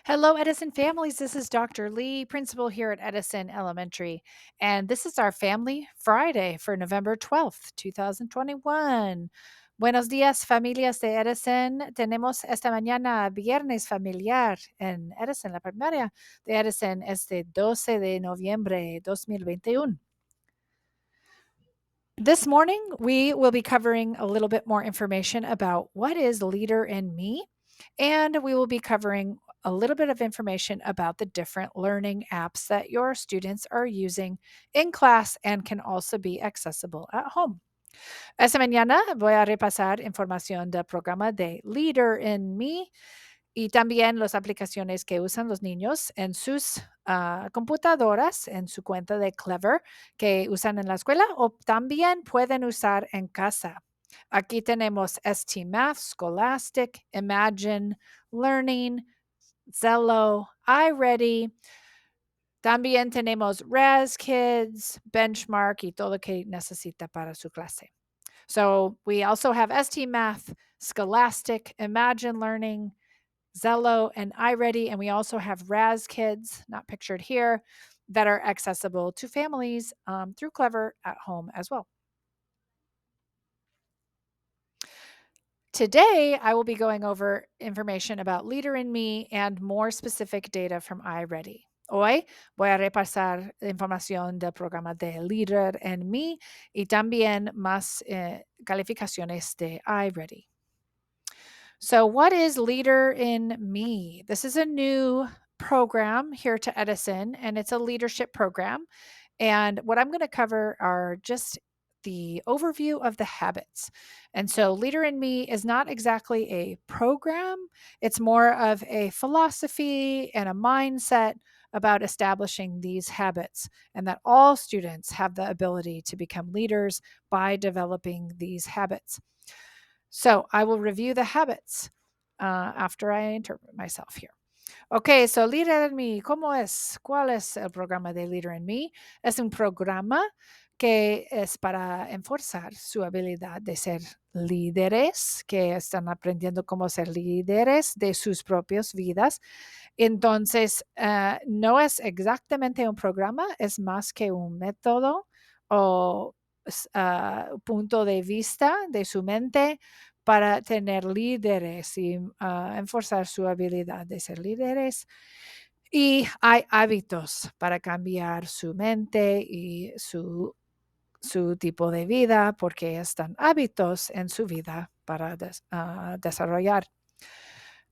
Hello, Edison families. This is Dr. Lee, principal here at Edison Elementary. And this is our Family Friday for November 12th, 2021. Buenos días, familias de Edison. Tenemos esta mañana viernes familiar en Edison. La primaria de Edison es de 12 de noviembre 2021. This morning, we will be covering a little bit more information about what is Leader in Me, and we will be covering a little bit of information about the different learning apps that your students are using in class and can also be accessible at home. Esta mañana voy a repasar información del programa de Leader in Me y también las aplicaciones que usan los niños en sus computadoras, en su cuenta de Clever, que usan en la escuela o también pueden usar en casa. Aquí tenemos ST Math, Scholastic, Imagine, Learning, Zello, iReady. También tenemos Raz Kids, Benchmark y todo lo que necesita para su clase. So we also have ST Math, Scholastic, Imagine Learning, Zello, and iReady. And we also have Raz Kids, not pictured here, that are accessible to families through Clever at home as well. Today, I will be going over information about Leader in Me and more specific data from iReady. Hoy voy a repasar información del programa de Leader en Me y también más calificaciones de iReady. So, what is Leader in Me? This is a new program here to Edison, and it's a leadership program. And what I'm going to cover are just the overview of the habits. And so, Leader in Me is not exactly a program, it's more of a philosophy and a mindset about establishing these habits, and that all students have the ability to become leaders by developing these habits. So I will review the habits after I interpret myself here. Ok, so Leader in Me, ¿cómo es? ¿Cuál es el programa de Leader in Me? Es un programa que es para enforzar su habilidad de ser líderes, que están aprendiendo cómo ser líderes de sus propias vidas. Entonces, no es exactamente un programa, es más que un método o punto de vista de su mente para tener líderes y enforzar su habilidad de ser líderes. Y hay hábitos para cambiar su mente y su tipo de vida, porque están hábitos en su vida para desarrollar.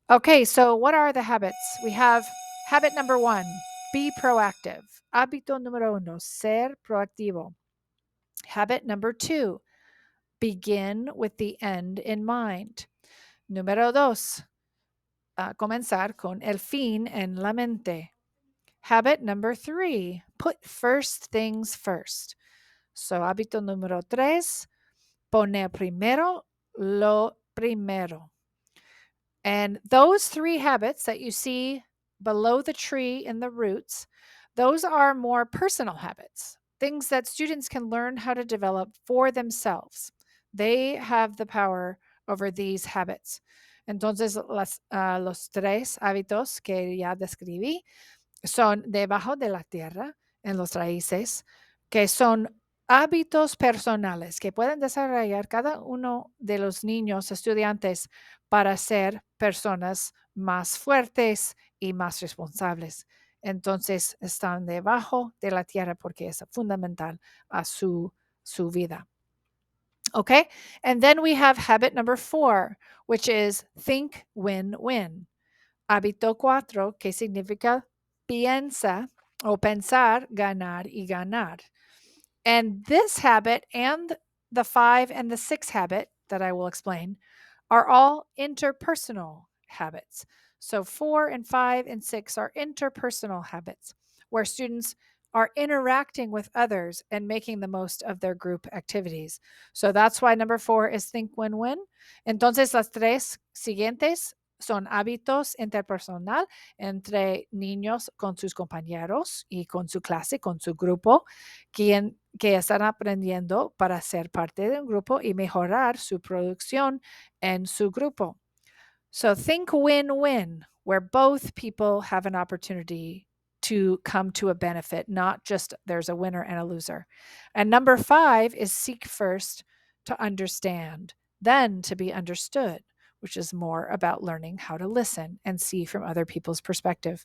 Okay, so what are the habits? We have habit number 1, be proactive. Hábito número 1, ser proactivo. Habit number 2, begin with the end in mind. Número 2, comenzar con el fin en la mente. Habit number 3, put first things first. So, hábito número 3, poner primero lo primero. And those 3 habits that you see below the tree in the roots, those are more personal habits, things that students can learn how to develop for themselves. They have the power over these habits. Entonces, los 3 hábitos que ya describí son debajo de la tierra, en los raíces, que son hábitos personales que pueden desarrollar cada uno de los niños estudiantes para ser personas más fuertes y más responsables. Entonces, están debajo de la tierra porque es fundamental a su vida. Okay, and then we have habit number 4, which is think win-win. Hábito 4, que significa piensa o pensar, ganar y ganar. And this habit and the 5 and the 6 habit that I will explain are all interpersonal habits. So 4 and 5 and 6 are interpersonal habits where students are interacting with others and making the most of their group activities. So that's why number 4 is think win-win. Entonces las 3 siguientes son hábitos interpersonal entre niños con sus compañeros y con su clase, con su grupo, que están aprendiendo para ser parte de un grupo y mejorar su producción en su grupo. So think win-win. where both people have an opportunity to come to a benefit, not just there's a winner and a loser. And number 5 is seek first to understand, then to be understood, which is more about learning how to listen and see from other people's perspective.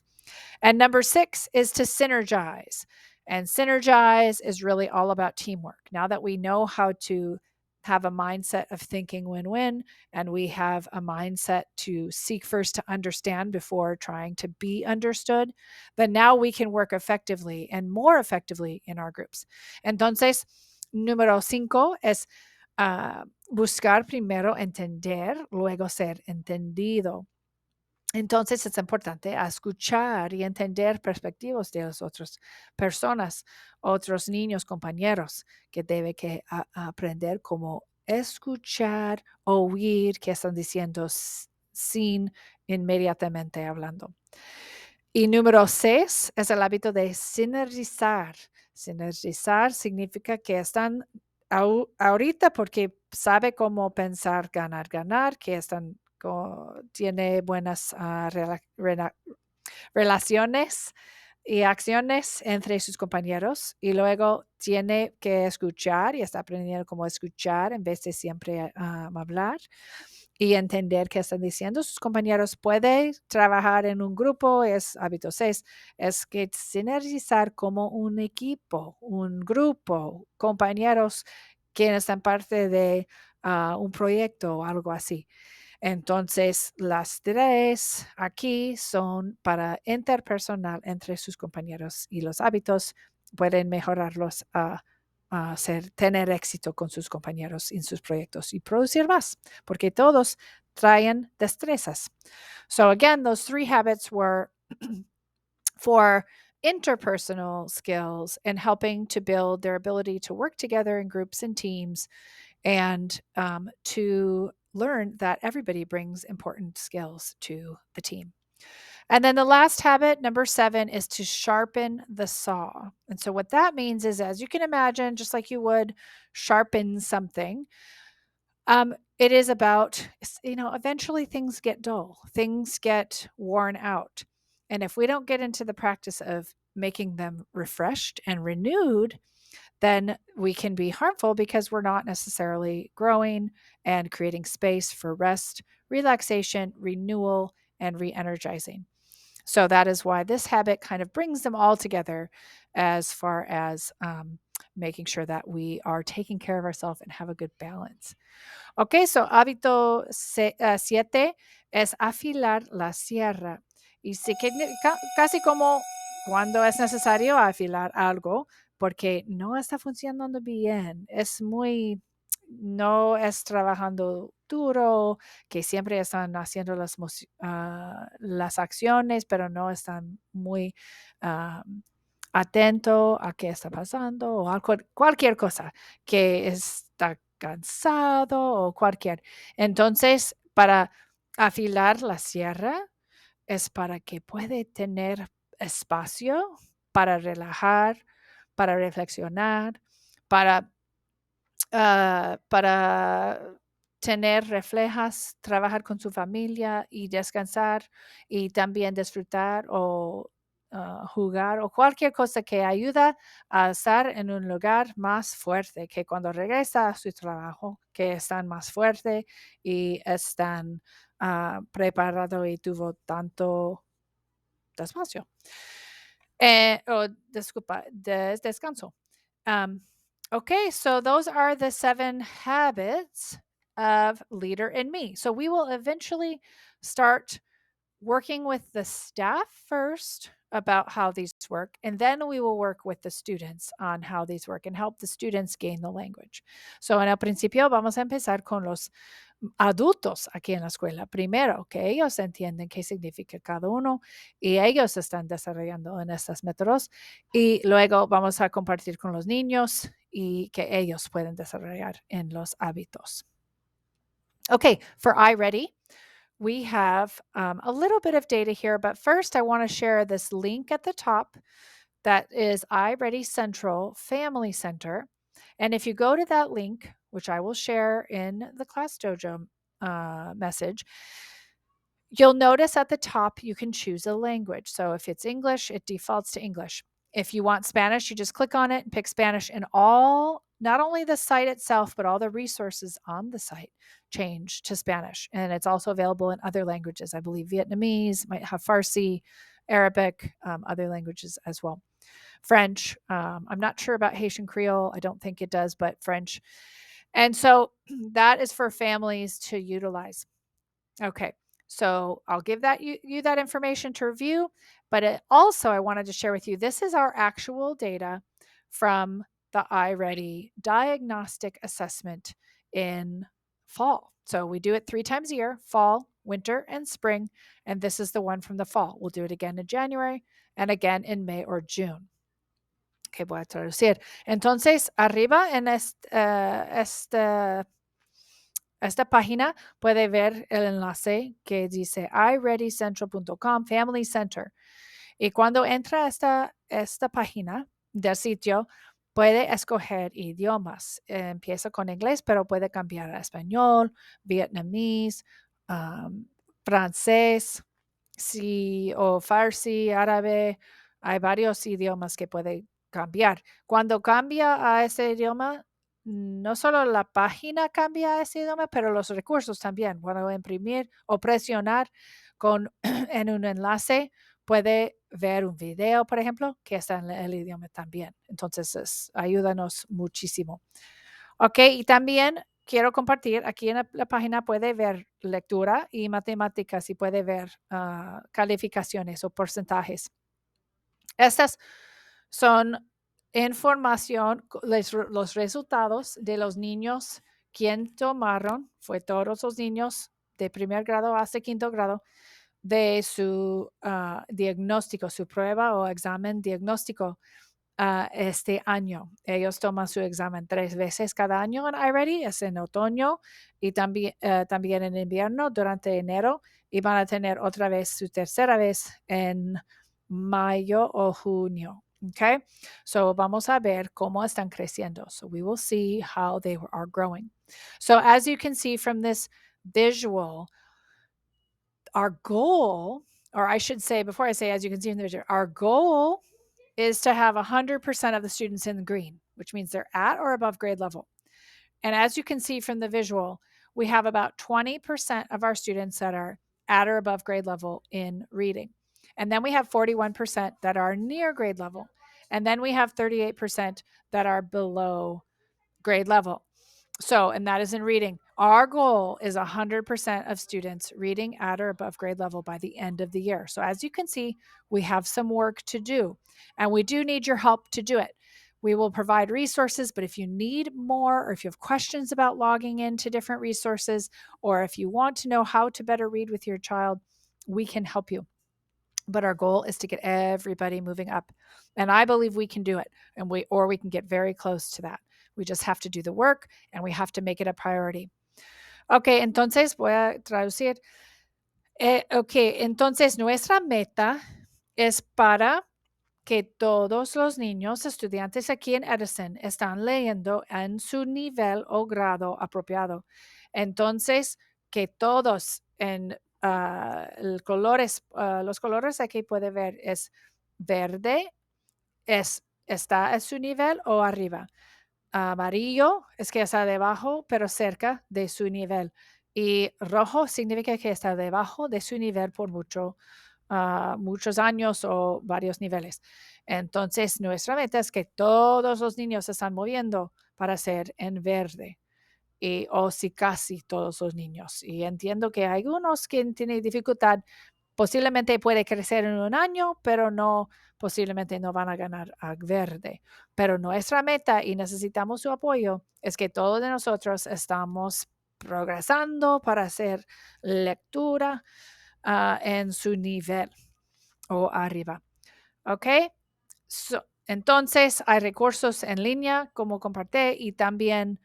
And number 6 is to synergize. And synergize is really all about teamwork. Now that we know how to have a mindset of thinking win win, and we have a mindset to seek first to understand before trying to be understood, then now we can work effectively and more effectively in our groups. Entonces, número 5 es buscar primero entender, luego ser entendido. Entonces es importante escuchar y entender perspectivas de las otras personas, otros niños, compañeros, que debe que aprender cómo escuchar, oír qué están diciendo sin inmediatamente hablando. Y número 6 es el hábito de sinergizar. Sinergizar significa que están ahorita porque sabe cómo pensar ganar, ganar, que están, tiene buenas relaciones y acciones entre sus compañeros y luego tiene que escuchar y está aprendiendo cómo escuchar en vez de siempre hablar y entender qué están diciendo sus compañeros. Puede trabajar en un grupo, es hábito 6, es que sinergizar como un equipo, un grupo, compañeros que están parte de un proyecto o algo así. Entonces, las 3 aquí son para interpersonal entre sus compañeros y los hábitos pueden mejorarlos a tener éxito con sus compañeros en sus proyectos y producir más, porque todos traen destrezas. So again, those 3 habits were for interpersonal skills and helping to build their ability to work together in groups and teams and to learn that everybody brings important skills to the team. And then the last habit, number 7, is to sharpen the saw. And so, what that means is, as you can imagine, just like you would sharpen something, it is about, eventually things get dull, things get worn out. And if we don't get into the practice of making them refreshed and renewed, then we can be harmful because we're not necessarily growing and creating space for rest, relaxation, renewal, and re energizing. So that is why this habit kind of brings them all together as far as making sure that we are taking care of ourselves and have a good balance. Ok, so hábito 7 es afilar la sierra. Y sí que casi como cuando es necesario afilar algo, porque no está funcionando bien. Es muy, no es trabajando duro, que siempre están haciendo las acciones, pero no están muy atento a qué está pasando o a cualquier cosa que está cansado o cualquier. Entonces, para afilar la sierra es para que puede tener espacio para relajar, para reflexionar, para para tener reflejas, trabajar con su familia y descansar y también disfrutar o jugar o cualquier cosa que ayuda a estar en un lugar más fuerte, que cuando regresa a su trabajo, que están más fuerte y están preparado y tuvo tanto despacio. Disculpa, descanso. Okay, so those are the 7 habits of Leader in Me. So we will eventually start working with the staff first about how these work, and then we will work with the students on how these work and help the students gain the language. So en el principio vamos a empezar con los adultos aquí en la escuela, primero que ellos entienden qué significa cada uno y ellos están desarrollando en estos métodos y luego vamos a compartir con los niños y que ellos pueden desarrollar en los hábitos. Okay, for iReady, we have a little bit of data here, but first I want to share this link at the top that is iReady Central Family Center. And if you go to that link, which I will share in the Class Dojo message, You'll notice at the top you can choose a language. So if it's English, it defaults to English. If you want Spanish, you just click on it and pick Spanish, and all, not only the site itself, but all the resources on the site change to Spanish. And it's also available in other languages. I believe Vietnamese, might have Farsi, Arabic, other languages as well. French. I'm not sure about Haitian Creole. I don't think it does, but French. And so that is for families to utilize. Okay. So I'll give you that information to review, but also I wanted to share with you, this is our actual data from the iReady diagnostic assessment in fall. So we do it 3 times a year, fall, winter, and spring, and this is the one from the fall. We'll do it again in January and again in May or June. Okay, voy a traducir. Entonces, arriba en esta página puede ver el enlace que dice iReadyCentral.com Family Center. Y cuando entra a esta página del sitio, puede escoger idiomas. Empieza con inglés, pero puede cambiar a español, vietnamés, francés, sí, o farsi, árabe. Hay varios idiomas que puede cambiar. Cuando cambia a ese idioma, no solo la página cambia a ese idioma, pero los recursos también. Cuando imprimir o presionar en un enlace, puede ver un video, por ejemplo, que está en el idioma también. Entonces, ayúdanos muchísimo. Ok, y también quiero compartir, aquí en la página puede ver lectura y matemáticas y puede ver calificaciones o porcentajes. Estas son información, los resultados de los niños quien tomaron, fue todos los niños de primer grado hasta quinto grado, de su diagnóstico, su prueba o examen diagnóstico este año. Ellos toman su examen 3 veces cada año en iReady, es en otoño y también en invierno durante enero, y van a tener otra vez su tercera vez en mayo o junio. Okay, so vamos a ver cómo están creciendo. So we will see how they are growing. So as you can see from this visual, our goal, or I should say, before I say, as you can see in the visual, our goal is to have 100% of the students in the green, which means they're at or above grade level. And as you can see from the visual, we have about 20% of our students that are at or above grade level in reading. And then we have 41% that are near grade level. And then we have 38% that are below grade level. So, and that is in reading. Our goal is 100% of students reading at or above grade level by the end of the year. So, as you can see, we have some work to do, and we do need your help to do it. We will provide resources, but if you need more, or if you have questions about logging into different resources, or if you want to know how to better read with your child, we can help you. But our goal is to get everybody moving up. And I believe we can do it, and we can get very close to that. We just have to do the work, and we have to make it a priority. Ok, entonces voy a traducir. Ok, entonces nuestra meta es para que todos los niños estudiantes aquí en Edison están leyendo en su nivel o grado apropiado. Entonces, que todos en los colores aquí puede ver es verde, está a su nivel o arriba. Amarillo es que está debajo, pero cerca de su nivel. Y rojo significa que está debajo de su nivel por muchos años o varios niveles. Entonces, nuestra meta es que todos los niños se están moviendo para ser en verde. O si casi todos los niños. Y entiendo que hay algunos que tienen dificultad, posiblemente puede crecer en un año, pero posiblemente no van a ganar a verde. Pero nuestra meta, y necesitamos su apoyo, es que todos de nosotros estamos progresando para hacer lectura en su nivel o arriba. ¿Ok? Entonces, hay recursos en línea como compartí y también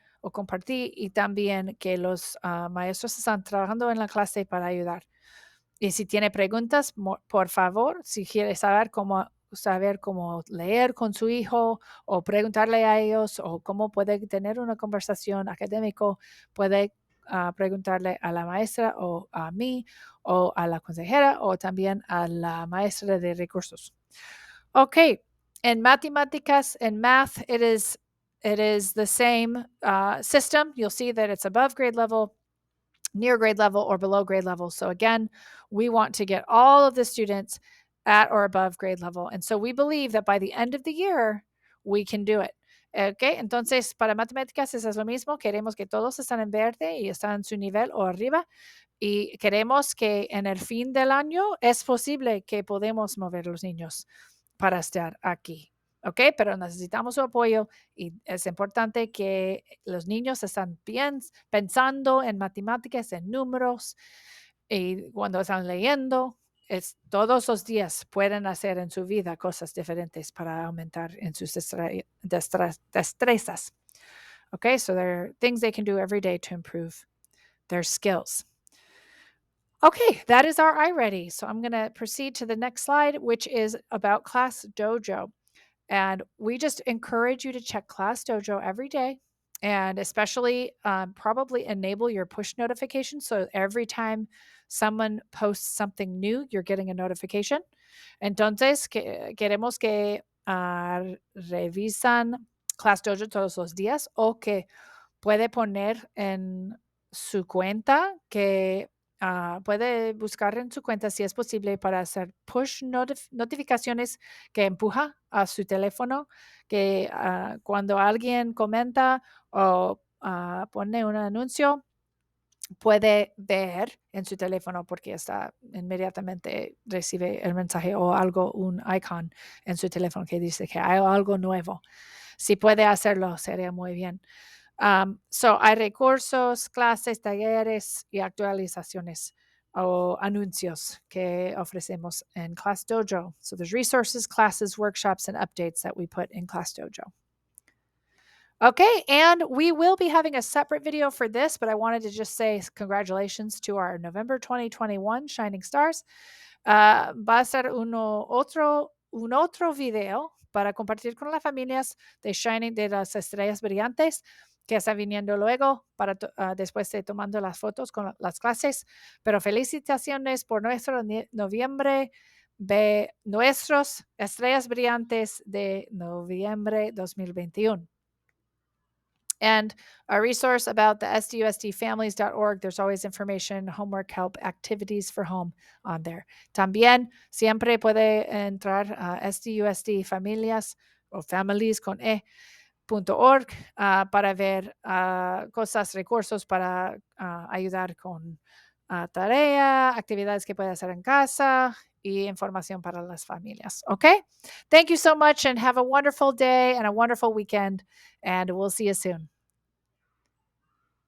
que los maestros están trabajando en la clase para ayudar. Y si tiene preguntas, por favor, si quiere saber cómo leer con su hijo o preguntarle a ellos o cómo puede tener una conversación académica, puede preguntarle a la maestra o a mí o a la consejera o también a la maestra de recursos. Okay, in mathematics and math, it is the same system. You'll see that it's above grade level, near grade level, or below grade level. So again, we want to get all of the students at or above grade level. And so we believe that by the end of the year, we can do it. Okay, entonces para matemáticas es lo mismo. Queremos que todos están en verde y están en su nivel o arriba. Y queremos que en el fin del año es posible que podemos mover los niños para estar aquí. ¿Ok? Pero necesitamos su apoyo y es importante que los niños están bien pensando en matemáticas, en números, y cuando están leyendo, todos los días pueden hacer en su vida cosas diferentes para aumentar en sus destrezas. Okay, so there are things they can do every day to improve their skills. Okay, that is our iReady. So I'm going to proceed to the next slide, which is about Class Dojo. And we just encourage you to check Class Dojo every day and especially probably enable your push notifications. So every time someone posts something new, you're getting a notification. Entonces, queremos que revisan Class Dojo todos los días o que puede poner en su cuenta que puede buscar en su cuenta si es posible para hacer push notificaciones que empuja a su teléfono, que cuando alguien comenta o pone un anuncio, puede ver en su teléfono porque está inmediatamente recibe el mensaje o algo, un icon en su teléfono que dice que hay algo nuevo. Si puede hacerlo, sería muy bien. So hay recursos, clases, talleres y actualizaciones o anuncios que ofrecemos en Class Dojo. So there's resources, classes, workshops, and updates that we put in Class Dojo. Okay, and we will be having a separate video for this, but I wanted to just say congratulations to our November 2021 Shining Stars. Va a ser un otro video para compartir con las familias de Shining de las estrellas brillantes que está viniendo luego para después de tomando las fotos con las clases. Pero felicitaciones por nuestro noviembre de nuestros estrellas brillantes de noviembre 2021. And a resource about the sdusdfamilies.org. There's always information, homework, help, activities for home on there. También siempre puede entrar a sdusdfamilias o families con .org para ver cosas, recursos para ayudar con tarea, actividades que puede hacer en casa y información para las familias. Okay? Thank you so much and have a wonderful day and a wonderful weekend. And we'll see you soon.